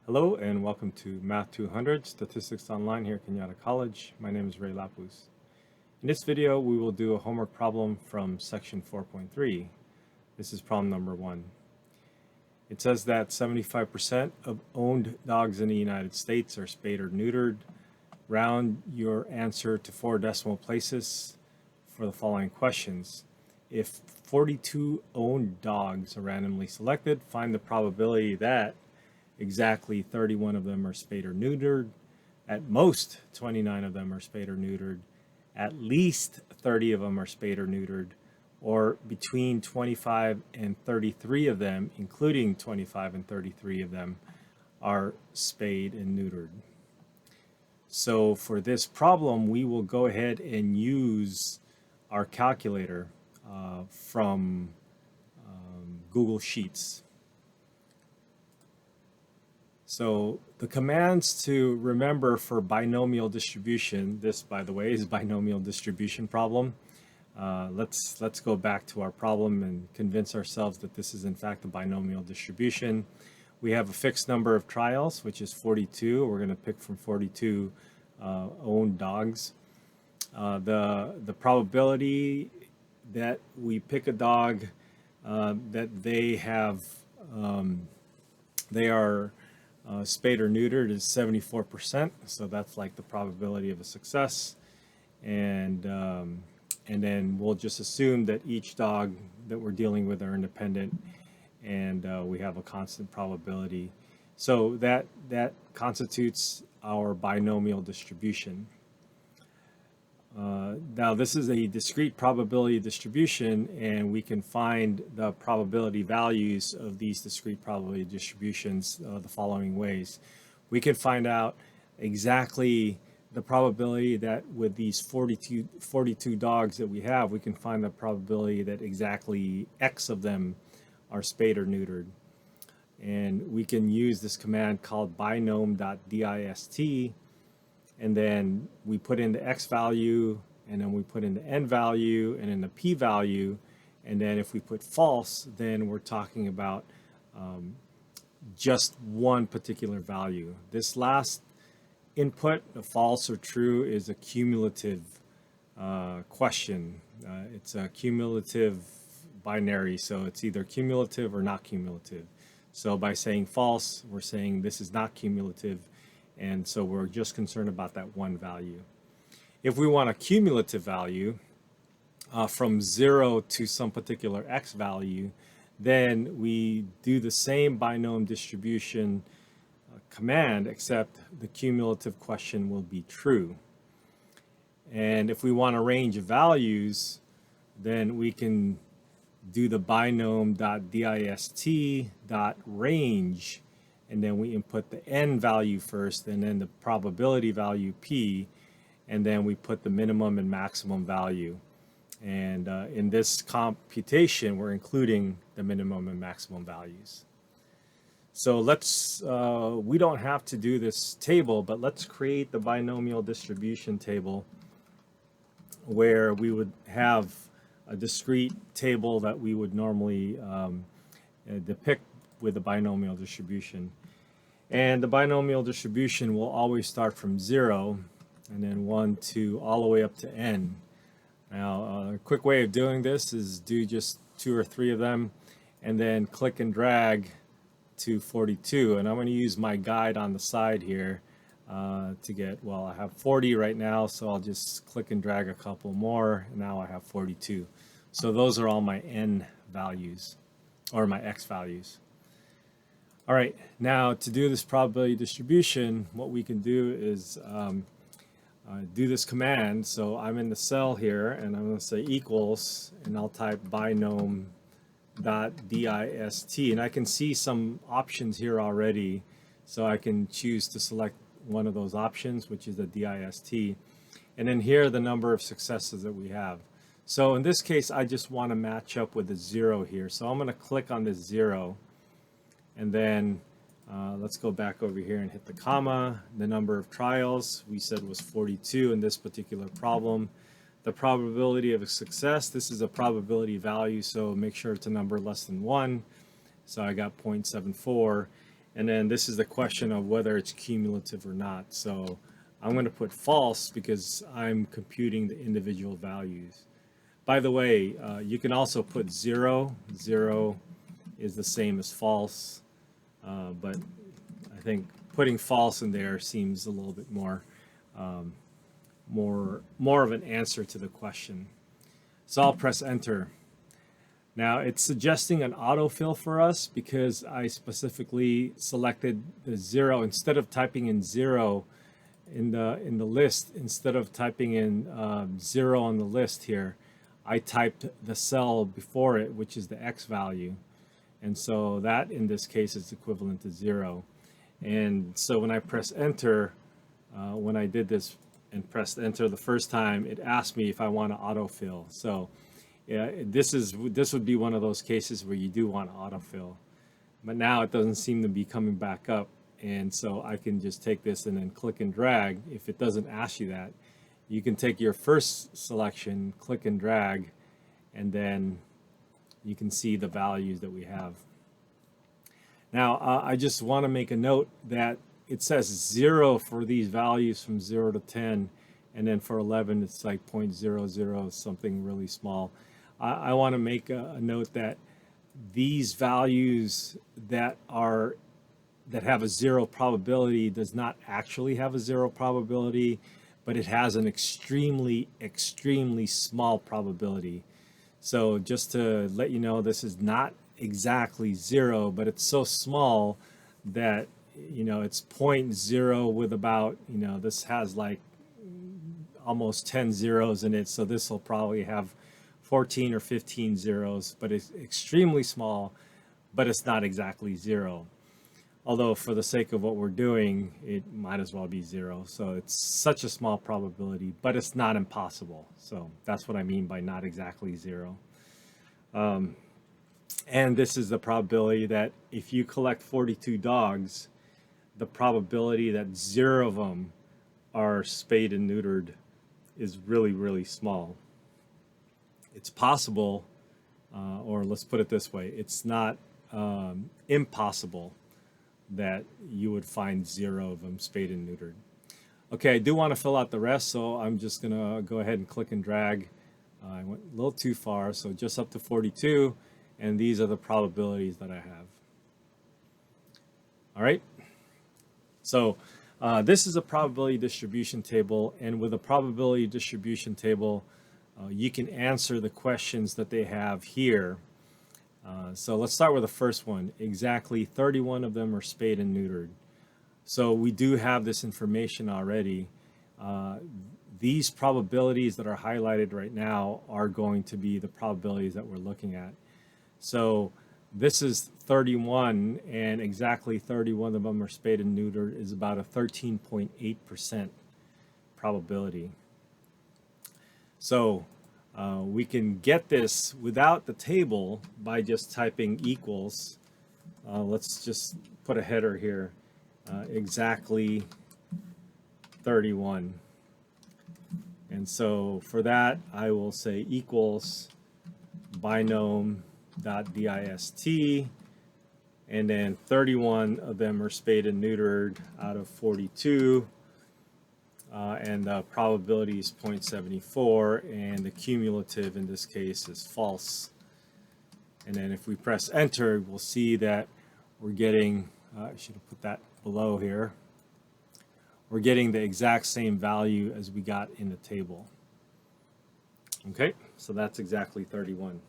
Hello and welcome to Math200 Statistics Online here at Cañada College. My name is Lapuz. In this video, we will do a homework problem from section 4.3. This is problem number 1. It says that 75% of owned dogs in the United States are spayed or neutered. Round your answer to 4 decimal places for the following questions. If 42 owned dogs are randomly selected, find the probability that exactly 31 of them are spayed or neutered, at most 29 of them are spayed or neutered, at least 30 of them are spayed or neutered, or between 25 and 33 of them, including 25 and 33 of them, are spayed and neutered. So for this problem, we will go ahead and use our calculator from Google Sheets. So the commands to remember for binomial distribution, this by the way is binomial distribution problem. Let's go back to our problem and convince ourselves that this is in fact a binomial distribution. We have a fixed number of trials, which is 42. We're going to pick from 42 owned dogs. The probability that we pick a dog that they are spayed or neutered is 74%, so that's like the probability of a success, and then we'll just assume that each dog that we're dealing with are independent, and we have a constant probability. So that constitutes our binomial distribution. Now this is a discrete probability distribution, and we can find the probability values of these discrete probability distributions the following ways. We can find out exactly the probability that with these 42 dogs that we have, we can find the probability that exactly X of them are spayed or neutered. And we can use this command called binome.dist, and then we put in the X value, and then we put in the N value, and then the P value, and then if we put false, then we're talking about just one particular value. This last input, the false or true, is a cumulative question. It's a cumulative binary, so it's either cumulative or not cumulative. So by saying false, we're saying this is not cumulative, and so we're just concerned about that one value. If we want a cumulative value from 0 to some particular X value, then we do the same binomial distribution command, except the cumulative question will be true. And if we want a range of values, then we can do the binome.dist.range, and then we input the N value first, and then the probability value P, and then we put the minimum and maximum value. And in this computation, we're including the minimum and maximum values. So let's, we don't have to do this table, but let's create the binomial distribution table where we would have a discrete table that we would normally depict with the binomial distribution. And the binomial distribution will always start from 0, and then 1, 2, all the way up to N. Now, a quick way of doing this is do just 2 or 3 of them, and then click and drag to 42. And I'm going to use my guide on the side here to get, well, I have 40 right now, so I'll just click and drag a couple more, and now I have 42. So those are all my N values, or my X values. All right, now to do this probability distribution, what we can do is do this command. So I'm in the cell here, and I'm going to say equals, and I'll type binome.dist, and I can see some options here already, so I can choose to select one of those options, which is the dist, and then here are the number of successes that we have. So in this case, I just want to match up with the 0 here, so I'm going to click on this 0, and then let's go back over here and hit the comma. The number of trials we said was 42 in this particular problem. The probability of a success, this is a probability value, so make sure it's a number less than 1. So I got 0.74. And then this is the question of whether it's cumulative or not. So I'm going to put false because I'm computing the individual values. By the way, you can also put 0. 0 is the same as false, but I think putting false in there seems a little bit more of an answer to the question. So I'll press enter. Now it's suggesting an autofill for us because I specifically selected the 0 instead of typing in 0 in the list. Instead of typing in 0 on the list here, I typed the cell before it, which is the x value, and so that in this case is equivalent to 0. And so when I press enter, when I did this and pressed enter the first time, it asked me if I want to autofill. So yeah, this would be one of those cases where you do want to autofill, but now it doesn't seem to be coming back up, and so I can just take this and then click and drag. If it doesn't ask you that, you can take your first selection, click and drag, and then you can see the values that we have. Now I just want to make a note that it says 0 for these values from 0 to 10, and then for 11 it's like 0.00, something really small. I want to make a note that these values that have a 0 probability does not actually have a 0 probability, but it has an extremely small probability. So just to let you know, this is not exactly 0, but it's so small that, you know, it's 0.0 with about, you know, this has like almost 10 zeros in it, so this will probably have 14 or 15 zeros, but it's extremely small, but it's not exactly 0. Although for the sake of what we're doing, it might as well be 0. So it's such a small probability, but it's not impossible. So that's what I mean by not exactly 0. And this is the probability that if you collect 42 dogs, the probability that 0 of them are spayed and neutered is really small. It's possible, or let's put it this way, it's not impossible that you would find 0 of them spayed and neutered. Okay, I do want to fill out the rest, so I'm just going to go ahead and click and drag. I went a little too far, so just up to 42, and these are the probabilities that I have. All right, so this is a probability distribution table, and with a probability distribution table, you can answer the questions that they have here. So let's start with the first one. Exactly 31 of them are spayed and neutered. So we do have this information already. These probabilities that are highlighted right now are going to be the probabilities that we're looking at. So this is 31, and exactly 31 of them are spayed and neutered is about a 13.8% probability. So we can get this without the table by just typing equals. Let's just put a header here, exactly 31. And so for that, I will say equals Binome.dist, and then 31 of them are spayed and neutered out of 42. And the probability is 0.74, and the cumulative in this case is false. And then if we press enter, we'll see that we're getting, I should have put that below here, we're getting the exact same value as we got in the table. Okay, so that's exactly 31.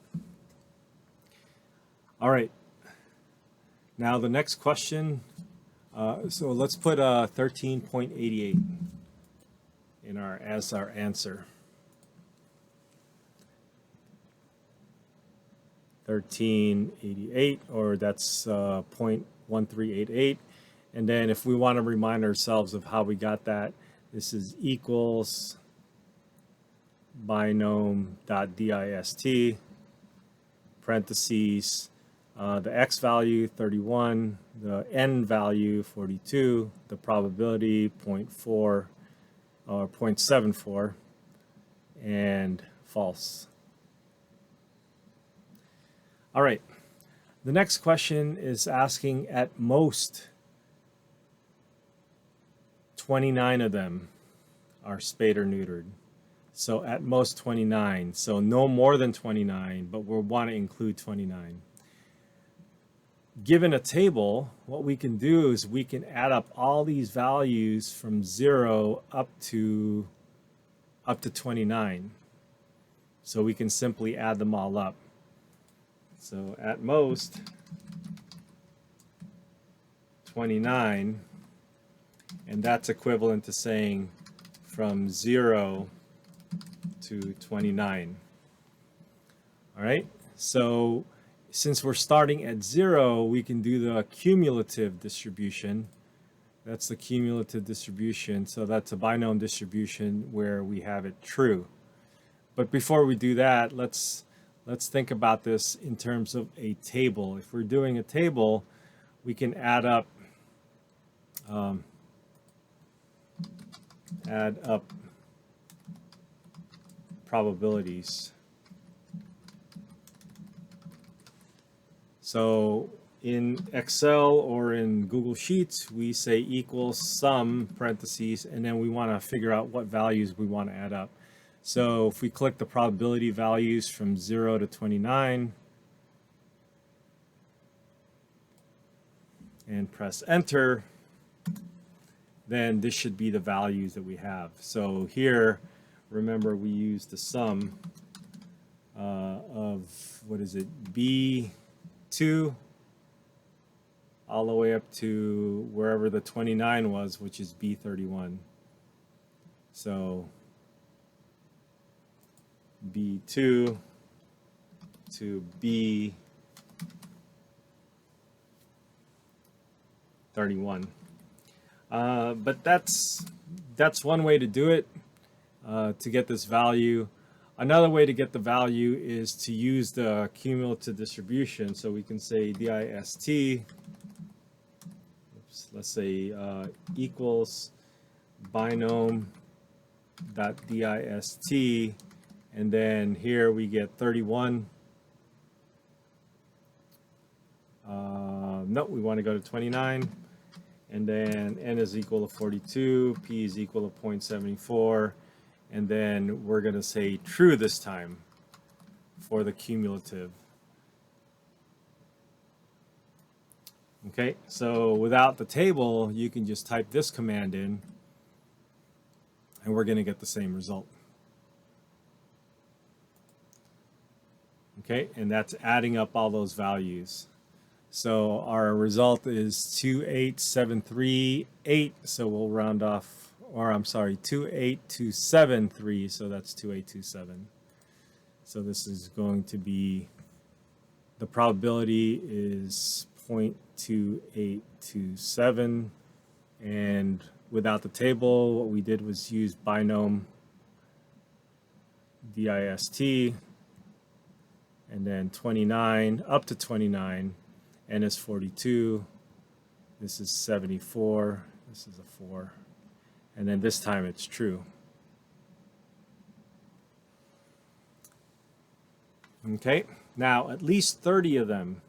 All right, now the next question, so let's put 13.88 as our answer. 1388, or that's 0.1388. And then if we want to remind ourselves of how we got that, this is equals Binome.dist, parentheses, the x value 31, the n value 42, the probability 0.4 or 0.74, and false. All right, the next question is asking at most 29 of them are spayed or neutered. So at most 29. So no more than 29, but we'll want to include 29. Given a table, what we can do is we can add up all these values from 0 up to 29. So we can simply add them all up. So at most 29, and that's equivalent to saying from 0 to 29. All right, so since we're starting at 0, we can do the cumulative distribution. That's the cumulative distribution, so that's a binomial distribution where we have it true. But before we do that, let's think about this in terms of a table. If we're doing a table, we can add up probabilities. So in Excel or in Google Sheets, we say equals sum parentheses, and then we want to figure out what values we want to add up. So if we click the probability values from 0 to 29 and press enter, then this should be the values that we have. So here, remember, we use the sum of, what is it, B2 all the way up to wherever the 29 was, which is B31. So B2 to B31. But that's one way to do it, to get this value. Another way to get the value is to use the cumulative distribution. So we can say dist, let's say equals binom.dist, and then here we get 31. No, we want to go to 29. And then n is equal to 42, p is equal to 0.74, and then we're going to say true this time for the cumulative. Okay, so without the table, you can just type this command in, and we're going to get the same result. Okay, and that's adding up all those values. So our result is 28738, so we'll round off, or I'm sorry, 28273, so that's 2827. So this is going to be, the probability is 0.2827, and without the table, what we did was use binom dist, and then 29 up to 29. N is 42, this is 74, this is a 4, and then this time it's true. Okay, now at least 30 of them.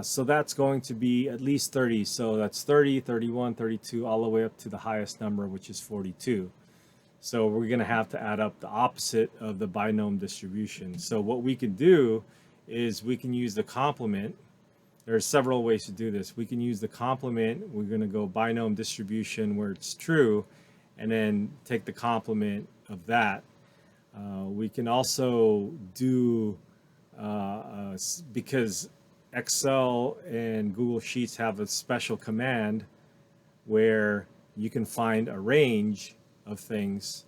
So that's going to be at least 30. So that's 30, 31, 32, all the way up to the highest number, which is 42. So we're going to have to add up the opposite of the binomial distribution. So what we can do is we can use the complement. There are several ways to do this. We can use the complement. We're going to go binomial distribution where it's true, and then take the complement of that. We can also do, because Excel and Google Sheets have a special command where you can find a range of things,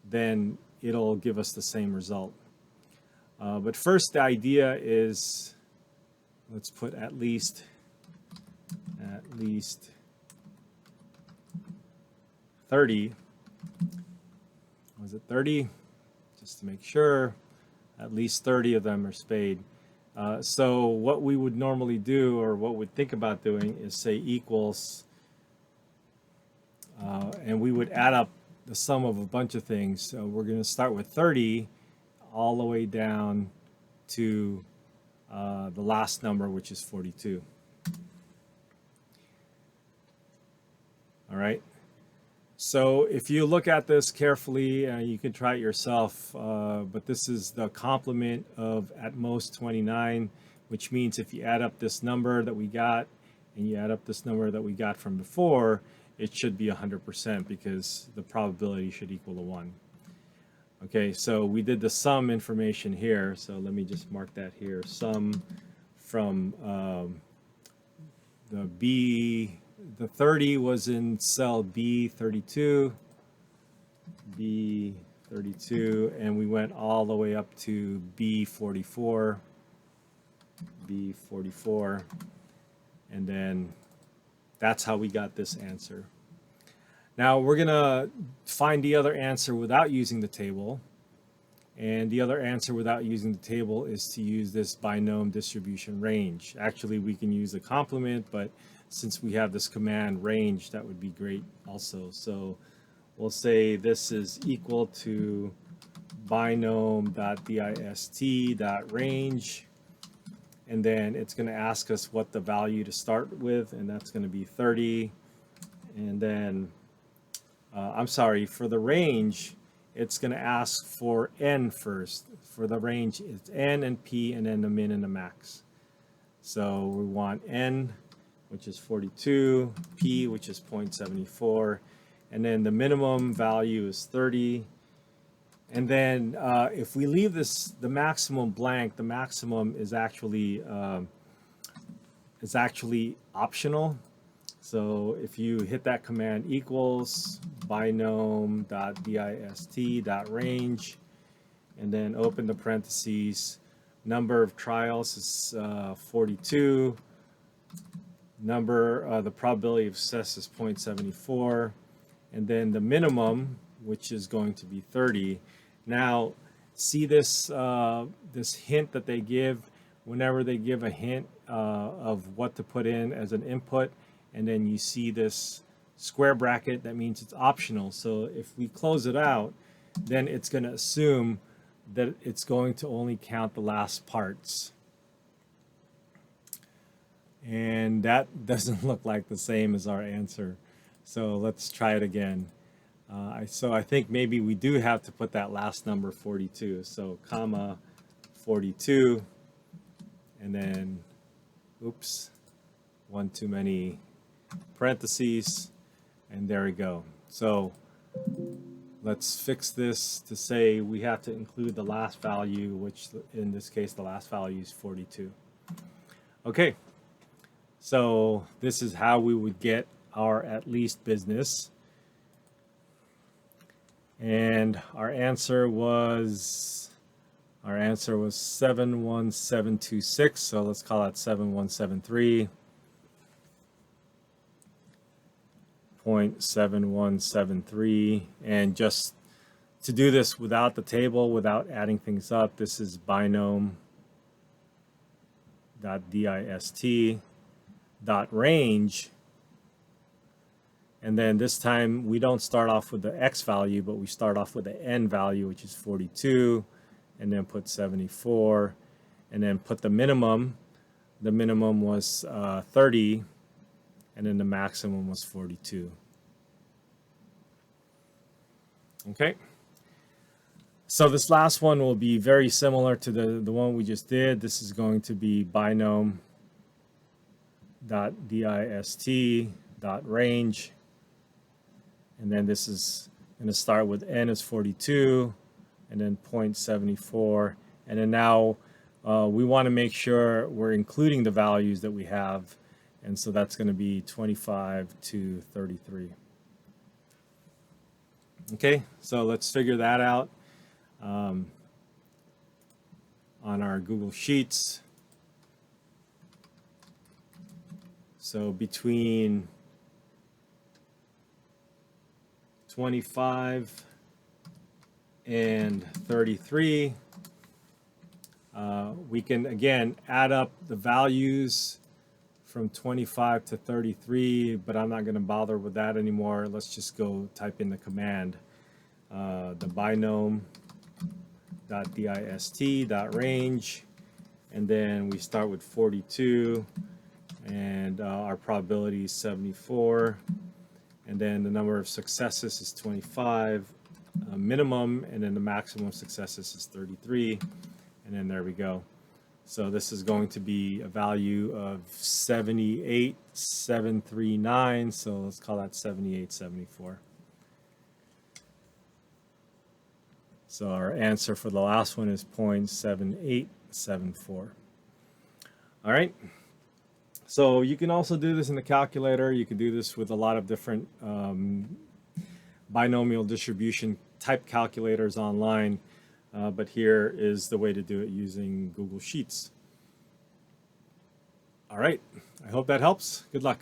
then it'll give us the same result. But first, the idea is, let's put at least 30. Was it 30? Just to make sure, at least 30 of them are spayed. So what we would normally do, or what we'd think about doing, is say equals, and we would add up the sum of a bunch of things. So we're going to start with 30 all the way down to the last number, which is 42. All right. So if you look at this carefully, you can try it yourself, but this is the complement of at most 29, which means if you add up this number that we got and you add up this number that we got from before, it should be 100% because the probability should equal to 1. Okay, so we did the sum information here, so let me just mark that here. Sum from the 30 was in cell B32, and we went all the way up to B44, and then that's how we got this answer. Now we're gonna find the other answer without using the table, and the other answer without using the table is to use this Binome distribution range. Actually, we can use the complement, but since we have this command range, that would be great also. So we'll say this is equal to binome.dist.range, and then it's going to ask us what the value to start with, and that's going to be 30. And then, I'm sorry, for the range, it's going to ask for n first. For the range, it's n and p, and then the min and the max. So we want n, which is 42, p, which is 0.74, and then the minimum value is 30. And then if we leave the maximum blank, the maximum is actually optional. So if you hit that command equals binome.dist.range, and then open the parentheses, number of trials is 42, the probability of success is 0.74, and then the minimum, which is going to be 30. Now, see this this hint that they give whenever they give a hint of what to put in as an input, and then you see this square bracket, that means it's optional. So if we close it out, then it's going to assume that it's going to only count the last parts. And that doesn't look like the same as our answer. So let's try it again. So I think maybe we do have to put that last number 42. So comma 42, and then, oops, one too many parentheses, and there we go. So let's fix this to say we have to include the last value, which in this case the last value is 42. Okay, so this is how we would get our at least business. And our answer was 71726, so let's call that 7173. 0.7173, and just to do this without the table, without adding things up, this is binome.dist.range, and then this time we don't start off with the x value, but we start off with the n value, which is 42, and then put 74, and then put the minimum. The minimum was 30, and then the maximum was 42. Okay, so this last one will be very similar to the one we just did. This is going to be binome.dist.range, and then this is going to start with n is 42, and then 0.74, and then now we want to make sure we're including the values that we have. And so that's going to be 25 to 33. Okay, so let's figure that out on our Google Sheets. So between 25 and 33, we can again add up the values from 25 to 33, but I'm not going to bother with that anymore. Let's just go type in the command, the binome.dist.range, and then we start with 42, and our probability is 74, and then the number of successes is 25, minimum, and then the maximum successes is 33, and then there we go. So this is going to be a value of 78,739, so let's call that 7874. So our answer for the last one is 0.7874. All right. So you can also do this in the calculator. You can do this with a lot of different binomial distribution type calculators online. But here is the way to do it using Google Sheets. All right. I hope that helps. Good luck.